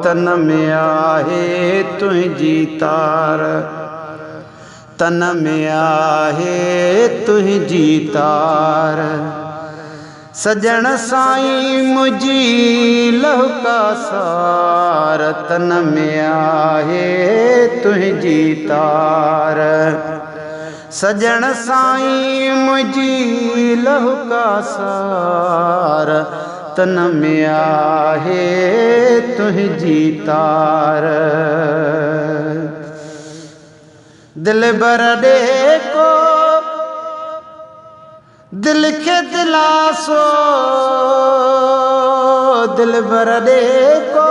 तन में आहे तुझी तार, तन में आहे तुझी तार। सजण साईं मुझी लहू का सार, तन में आहे तुझी तार। सजण साईं मुझी लहू का सार, तन में आहे तुझी तार। दिल बर दे को दिल के दिलासो, दिल बर दे को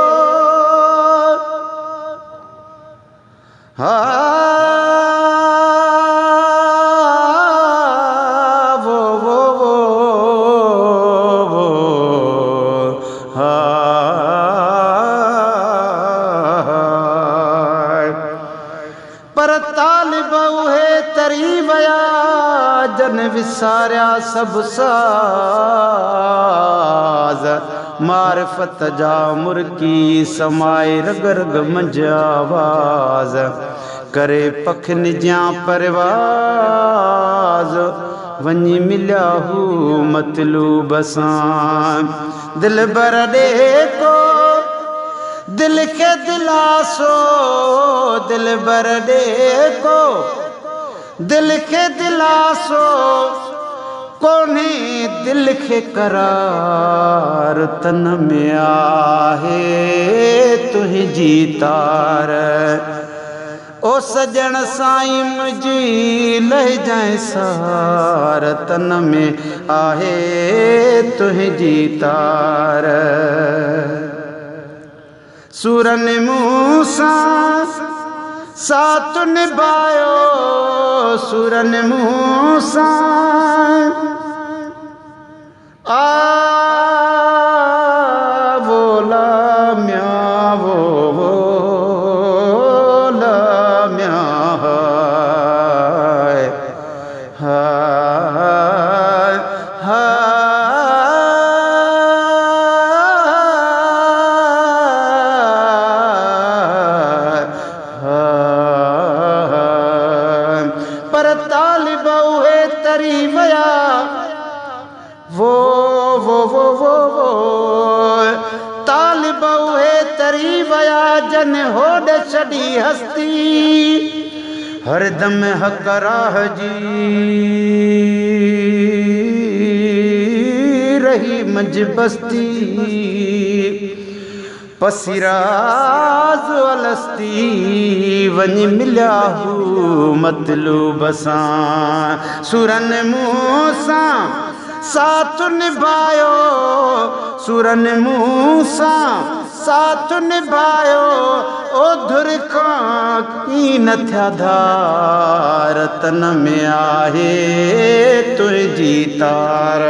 पर तालिब उहे तरी वया जन विसारिया सब साज। मारिफत जा मुर्की समाए रग रग मंझ आवाज, करे पख निजा परवाज। वञी मिलिया हू मतलूब सां, दिल बर दे को दिल के दिलासो, दिल बर दे को दिल के दिलासो। कोने दिल के करार, तन में आहे तुझी तार। ओ सजण साईं मुझी लह जाए सार, तन में आहे तुझी तार। सूरन मूसा साथ निभायो, सूरन मूसा बोला म्या वो बोला म्या पर तालिब उहे तरी वया वो तालिब उहे तरी वया जन होड़ छड़ी हस्ती। हरदम हक राह जी रही मंझ बस्ती। पसिराज अलस्ती वञी मिलिया हू मतलूब सां। सूरन मूसा साथ निभायो, सूरन मूसा साथ निभायो। ओ धुर खां की न थिया धार, तन में आहे तुझी तार।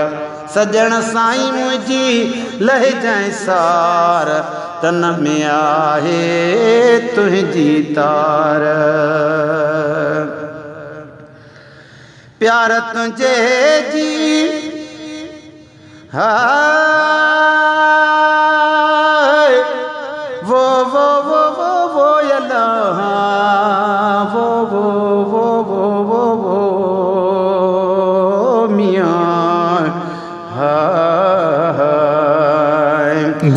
सजण साईं मुझी लह जाए सार, तन में आहे तुझी तार। प्यार तुझे जी हाय वो अल्लाह वो मियां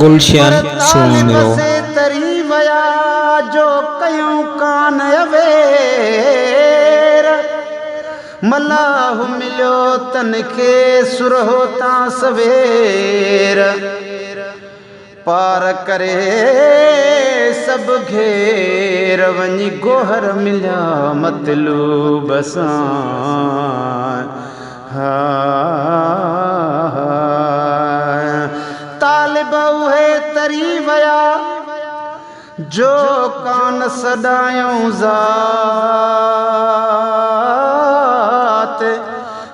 गुलशन सुनो से तरी वया जो कयूं कान अवेर। मलाह मिलियो तन के सुरहो ता सवेर। पार करे सब घेर वञी गोहर मिलिया मतलूब सां। तालिब उहे तरी वया जो कान सदायूं ज़ात।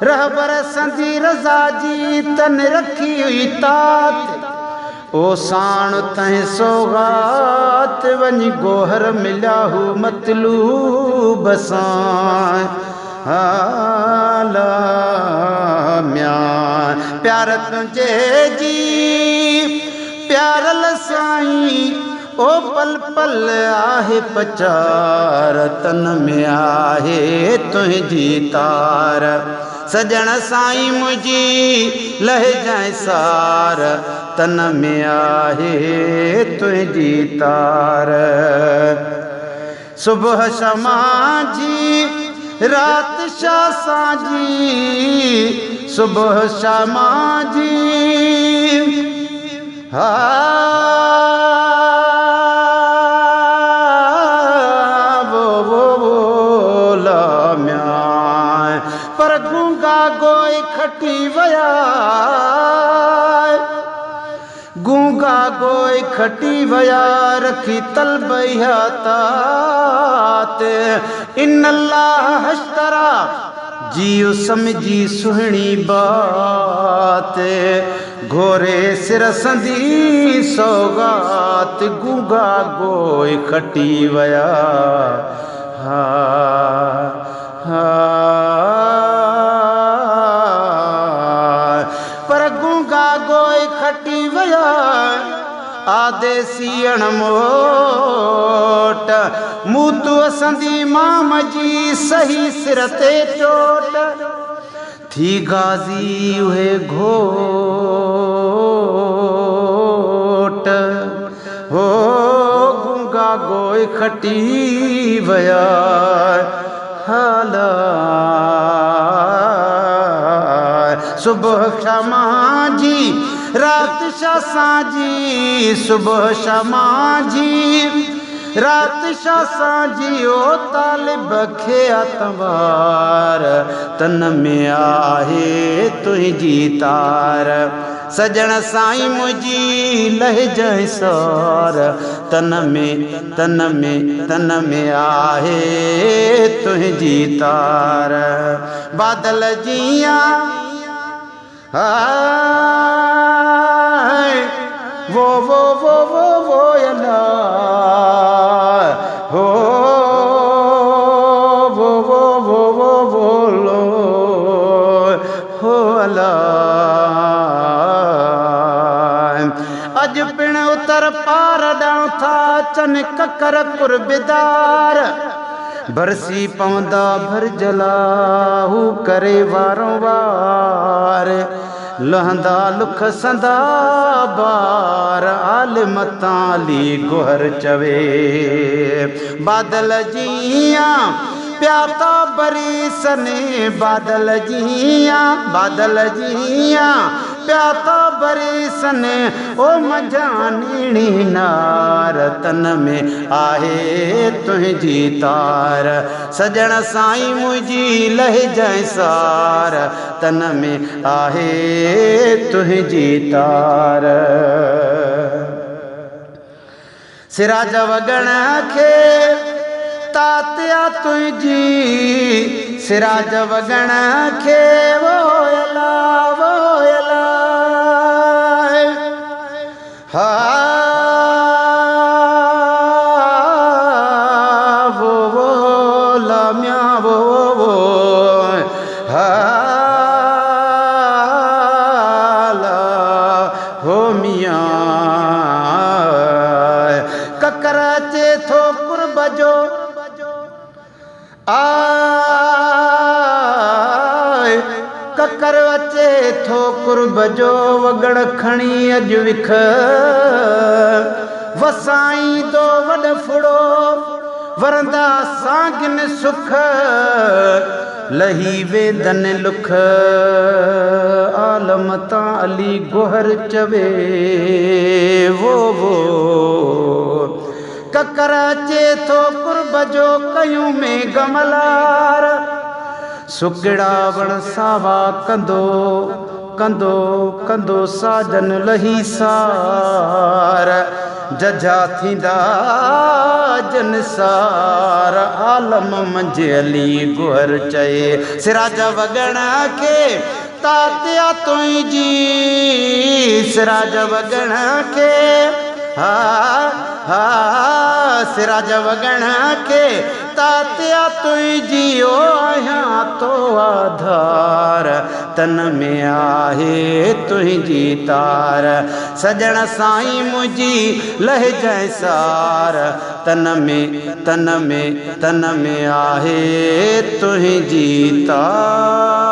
रहबर संजी रज़ा जी तन रखी हुई तात। ओ साण तंहिं सौगात वञी गोहर मिलिया हू मतलूब सां। हाला म्यां प्यार तुझे जी प्यारल साईं ओ पल पल आहे पचार तन में आहे तुझी तार सजण साईं मुझी लह जाए सार तन में आहे तुझी तार सुबह शमा जी रात शाह साजी सुबह शमा जी पर गूंगा गोई खटी वया गूंगा गोई खटी वया रखी तलबैया तात इन अल्लाह हश्तरा जियो समझी सुहणी बात घोरे सिर संदी सौगात गूंगा गोई खटी वया हा पर गूंगा गोई खटी वया आदेसी अणमोट मूतु असंदी माम जी सही सिर ते चोट थी गाजी उहे घोट हो गूंगा गोई खटी वया हाला सुबह शमा जी रात शाह जी सुबह शमा जी रात शाह जी ओ तालिब खे अतवार तन में आहे तुझी तार सजण साईं मुझी लह जाए सार तन में आहे तुझी तार बादल जिया वो अल्लाह हो वो लो हो अल्लाह अज पिण उतर पार डां था चन ककर कुर्बिदार बरसी पवंदा भर जलाहू करे वारों वार लहंदा लुख संदा बार आलिम ताली गुहर चवे बादल जिया प्याता बरी सने बादल जिया प्याता बरी सने ओ मजानी नार तन में आहे तुझी तार सजण साईं मुझी लह जाए सार तन में आहे तुझी तार सिराज वगण खे तात्या तुझी सिराज वगण खे वो हा वो लाम्या वो हा ला हो मियाँ ककर चे थो कुर्ब जो आय ककर अचे थो कुर्ब जो वगड़ खणी अज विख वसाई दो वड फुड़ो वरंदा सांगिन सुख लही वेदन लुख आलम ता अली गोहर चवे वो ककर अचे थो कुर्ब जो कयूं में गमलार सुगड़ा वण सावा कंदो कंदो कंदो साजन लही सार जजा थींदा जन सार आलम मंझि अली गुहर चए सिराज वगण खे तात्या तुंहिंजी सिराज वगण खे हा सिराज वगण खे सिजता त्या तुझियो आहियां तो आधार तन में आहे तुझी तार सजण साईं मुझी लह जाए सार तन में आहे तुझी तार।